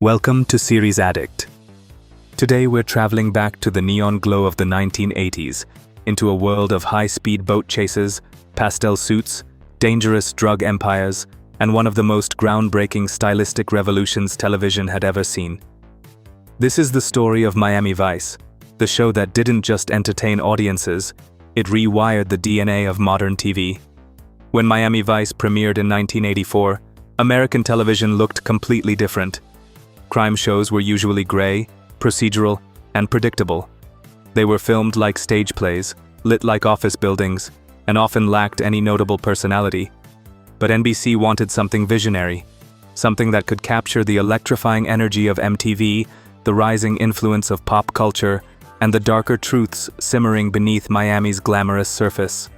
Welcome to series Addict. Today we're traveling back to the neon glow of the 1980s, into a world of high-speed boat chases, pastel suits, dangerous drug empires, and one of the most groundbreaking stylistic revolutions television had ever seen. This is the story of Miami Vice, the show that didn't just entertain audiences, it rewired the DNA of modern TV. When Miami Vice premiered in 1984, American television looked completely different. Crime shows were usually gray, procedural, and predictable. They were filmed like stage plays, lit like office buildings, and often lacked any notable personality. But NBC wanted something visionary, something that could capture the electrifying energy of MTV, the rising influence of pop culture, and the darker truths simmering beneath Miami's glamorous surface.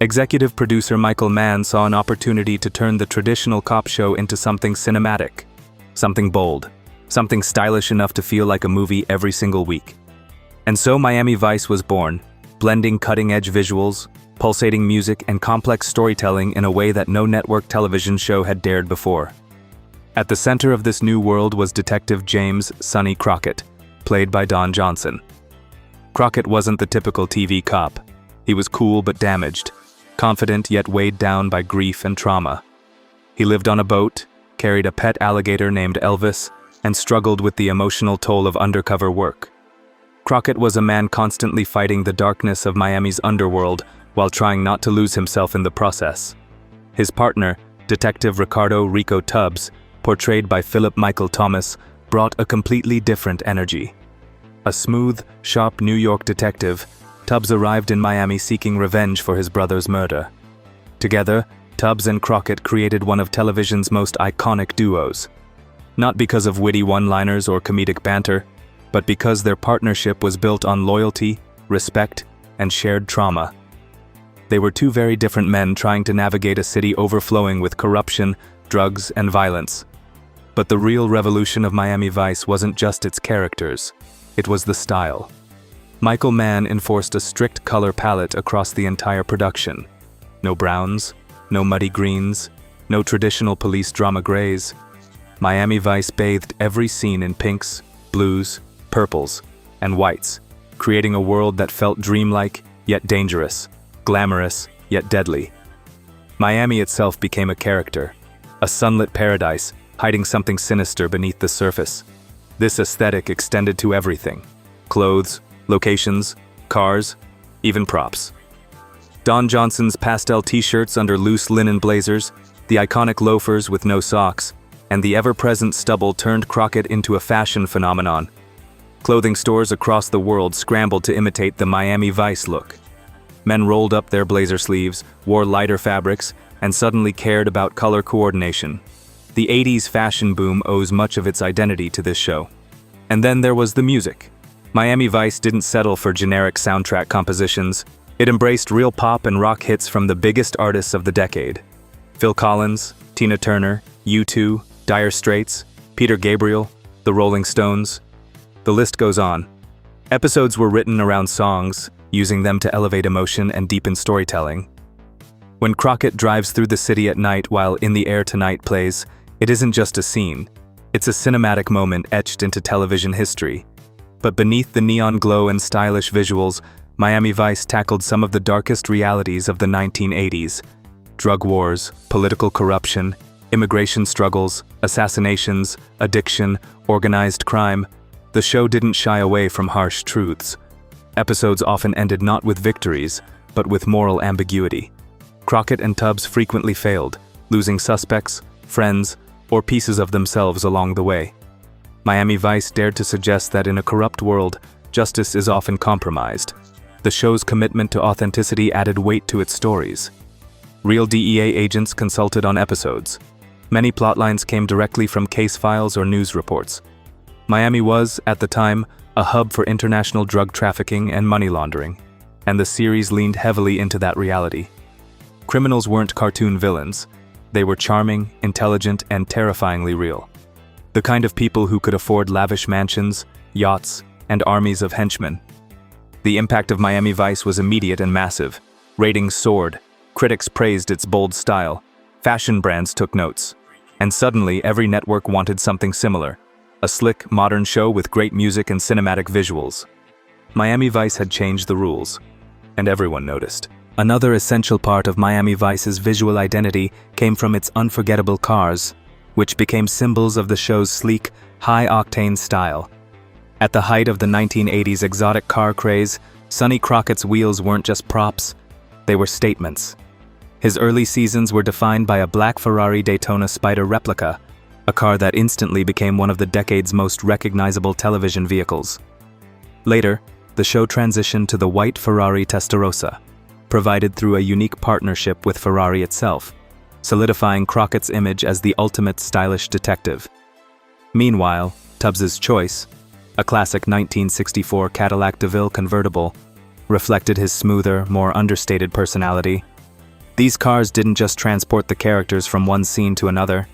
Executive producer Michael Mann saw an opportunity to turn the traditional cop show into something cinematic. Something bold, something stylish enough to feel like a movie every single week. And so Miami Vice was born, blending cutting-edge visuals, pulsating music, and complex storytelling in a way that no network television show had dared before. At the center of this new world was Detective James "Sonny" Crockett, played by Don Johnson. Crockett wasn't the typical TV cop. He was cool but damaged, confident yet weighed down by grief and trauma. He lived on a boat, carried a pet alligator named Elvis, and struggled with the emotional toll of undercover work. Crockett was a man constantly fighting the darkness of Miami's underworld while trying not to lose himself in the process. His partner, Detective Rico Tubbs, portrayed by Philip Michael Thomas, brought a completely different energy. A smooth, sharp New York detective, Tubbs arrived in Miami seeking revenge for his brother's murder. Together, Tubbs and Crockett created one of television's most iconic duos. Not because of witty one-liners or comedic banter, but because their partnership was built on loyalty, respect, and shared trauma. They were two very different men trying to navigate a city overflowing with corruption, drugs, and violence. But the real revolution of Miami Vice wasn't just its characters, it was the style. Michael Mann enforced a strict color palette across the entire production. No browns, no muddy greens, no traditional police drama grays. Miami Vice bathed every scene in pinks, blues, purples, and whites, creating a world that felt dreamlike yet dangerous, glamorous yet deadly. Miami itself became a character, a sunlit paradise hiding something sinister beneath the surface. This aesthetic extended to everything: clothes, locations, cars, even props. Don Johnson's pastel t-shirts under loose linen blazers, the iconic loafers with no socks, and the ever-present stubble turned Crockett into a fashion phenomenon. Clothing stores across the world scrambled to imitate the Miami Vice look. Men rolled up their blazer sleeves, wore lighter fabrics, and suddenly cared about color coordination. The 80s fashion boom owes much of its identity to this show. And then there was the music. Miami Vice didn't settle for generic soundtrack compositions. It embraced real pop and rock hits from the biggest artists of the decade. Phil Collins, Tina Turner, U2, Dire Straits, Peter Gabriel, the Rolling Stones. The list goes on. Episodes were written around songs, using them to elevate emotion and deepen storytelling. When Crockett drives through the city at night while In the Air Tonight plays, it isn't just a scene. It's a cinematic moment etched into television history. But beneath the neon glow and stylish visuals, Miami Vice tackled some of the darkest realities of the 1980s. Drug wars, political corruption, immigration struggles, assassinations, addiction, organized crime. The show didn't shy away from harsh truths. Episodes often ended not with victories, but with moral ambiguity. Crockett and Tubbs frequently failed, losing suspects, friends, or pieces of themselves along the way. Miami Vice dared to suggest that in a corrupt world, justice is often compromised. The show's commitment to authenticity added weight to its stories. Real DEA agents consulted on episodes. Many plotlines came directly from case files or news reports. Miami was, at the time, a hub for international drug trafficking and money laundering, and the series leaned heavily into that reality. Criminals weren't cartoon villains. They were charming, intelligent, and terrifyingly real. The kind of people who could afford lavish mansions, yachts, and armies of henchmen. The impact of Miami Vice was immediate and massive. Ratings soared, critics praised its bold style, fashion brands took notes, and suddenly every network wanted something similar. a slick, modern show with great music and cinematic visuals. Miami Vice had changed the rules, and everyone noticed. Another essential part of Miami Vice's visual identity came from its unforgettable cars, which became symbols of the show's sleek, high-octane style. At the height of the 1980s exotic car craze, Sonny Crockett's wheels weren't just props, they were statements. His early seasons were defined by a black Ferrari Daytona Spider replica, a car that instantly became one of the decade's most recognizable television vehicles. Later, the show transitioned to the white Ferrari Testarossa, provided through a unique partnership with Ferrari itself, solidifying Crockett's image as the ultimate stylish detective. Meanwhile, Tubbs's choice, a classic 1964 Cadillac DeVille convertible, reflected his smoother, more understated personality. These cars didn't just transport the characters from one scene to another,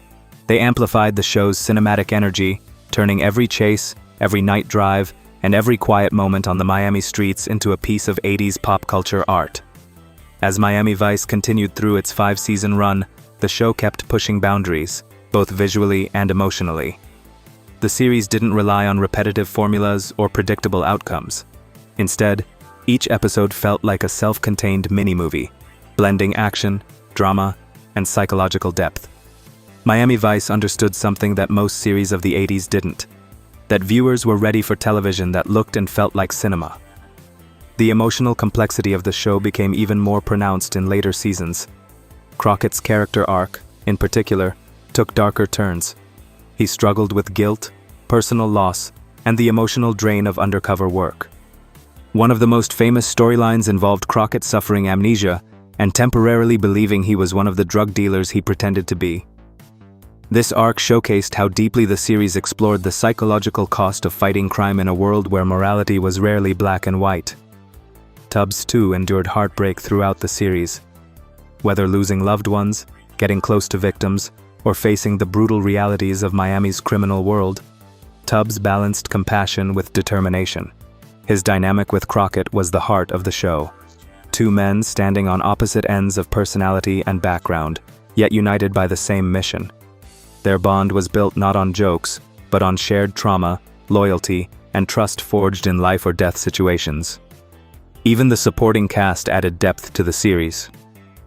they amplified the show's cinematic energy, turning every chase, every night drive, and every quiet moment on the Miami streets into a piece of 80s pop culture art. As Miami Vice continued through its 5-season run, the show kept pushing boundaries, both visually and emotionally. The series didn't rely on repetitive formulas or predictable outcomes. Instead, each episode felt like a self-contained mini-movie, blending action, drama, and psychological depth. Miami Vice understood something that most series of the 80s didn't: that viewers were ready for television that looked and felt like cinema. The emotional complexity of the show became even more pronounced in later seasons. Crockett's character arc, in particular, took darker turns. He struggled with guilt, personal loss, and the emotional drain of undercover work. One of the most famous storylines involved Crockett suffering amnesia and temporarily believing he was one of the drug dealers he pretended to be. This arc showcased how deeply the series explored the psychological cost of fighting crime in a world where morality was rarely black and white. Tubbs, too, endured heartbreak throughout the series. Whether losing loved ones, getting close to victims, or facing the brutal realities of Miami's criminal world, Tubbs balanced compassion with determination. His dynamic with Crockett was the heart of the show. Two men standing on opposite ends of personality and background, yet united by the same mission. Their bond was built not on jokes, but on shared trauma, loyalty, and trust forged in life-or-death situations. Even the supporting cast added depth to the series.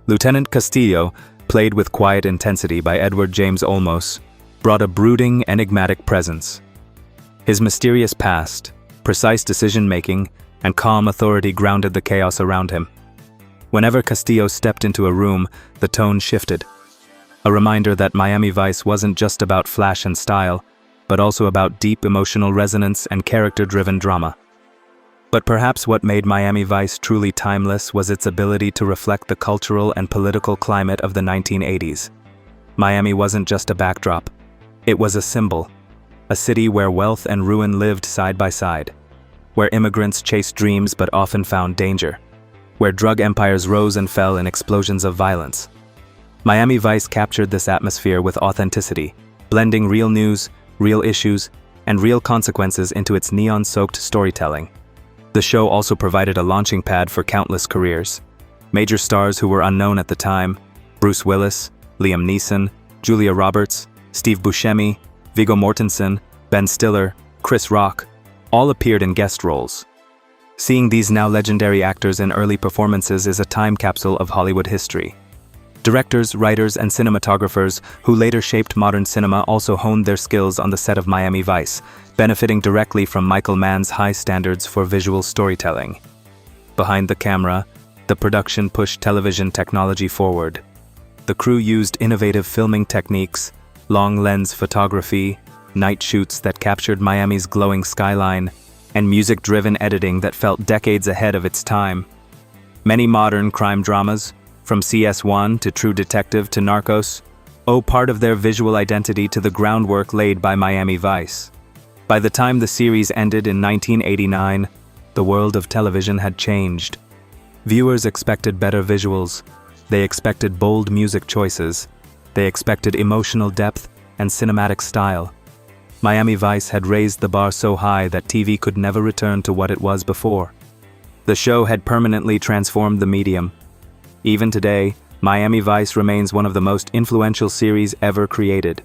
Lieutenant Castillo, played with quiet intensity by Edward James Olmos, brought a brooding, enigmatic presence. His mysterious past, precise decision-making, and calm authority grounded the chaos around him. Whenever Castillo stepped into a room, the tone shifted. A reminder that Miami Vice wasn't just about flash and style, but also about deep emotional resonance and character-driven drama. But perhaps what made Miami Vice truly timeless was its ability to reflect the cultural and political climate of the 1980s. Miami wasn't just a backdrop. It was a symbol. A city where wealth and ruin lived side by side. Where immigrants chased dreams but often found danger. Where drug empires rose and fell in explosions of violence. Miami Vice captured this atmosphere with authenticity, blending real news, real issues, and real consequences into its neon-soaked storytelling. The show also provided a launching pad for countless careers. Major stars who were unknown at the time, Bruce Willis, Liam Neeson, Julia Roberts, Steve Buscemi, Viggo Mortensen, Ben Stiller, Chris Rock, all appeared in guest roles. Seeing these now legendary actors in early performances is a time capsule of Hollywood history. Directors, writers, and cinematographers who later shaped modern cinema also honed their skills on the set of Miami Vice, benefiting directly from Michael Mann's high standards for visual storytelling. Behind the camera, the production pushed television technology forward. The crew used innovative filming techniques, long-lens photography, night shoots that captured Miami's glowing skyline, and music-driven editing that felt decades ahead of its time. Many modern crime dramas, from CS1 to True Detective to Narcos, owe part of their visual identity to the groundwork laid by Miami Vice. By the time the series ended in 1989, the world of television had changed. Viewers expected better visuals, they expected bold music choices, they expected emotional depth and cinematic style. Miami Vice had raised the bar so high that TV could never return to what it was before. The show had permanently transformed the medium. Even today, Miami Vice remains one of the most influential series ever created.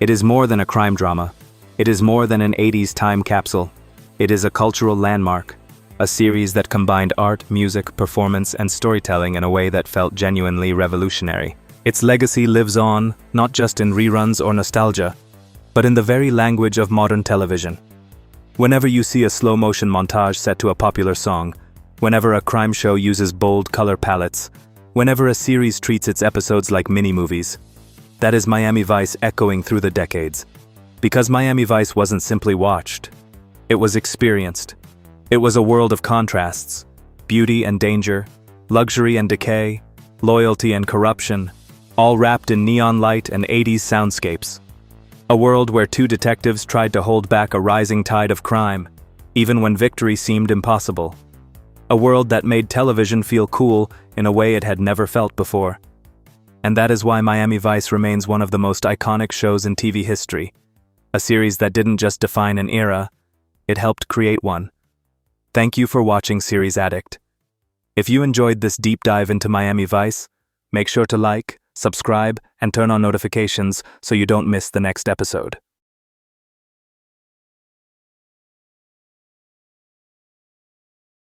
It is more than a crime drama. It is more than an 80s time capsule. It is a cultural landmark, a series that combined art, music, performance, and storytelling in a way that felt genuinely revolutionary. Its legacy lives on, not just in reruns or nostalgia, but in the very language of modern television. Whenever you see a slow-motion montage set to a popular song, whenever a crime show uses bold color palettes, whenever a series treats its episodes like mini-movies, that is Miami Vice echoing through the decades. Because Miami Vice wasn't simply watched, it was experienced. It was a world of contrasts, beauty and danger, luxury and decay, loyalty and corruption, all wrapped in neon light and 80s soundscapes. A world where two detectives tried to hold back a rising tide of crime, even when victory seemed impossible. A world that made television feel cool in a way it had never felt before. And that is why Miami Vice remains one of the most iconic shows in TV history. A series that didn't just define an era, it helped create one. Thank you for watching Series Addict. If you enjoyed this deep dive into Miami Vice, make sure to like, subscribe, and turn on notifications so you don't miss the next episode.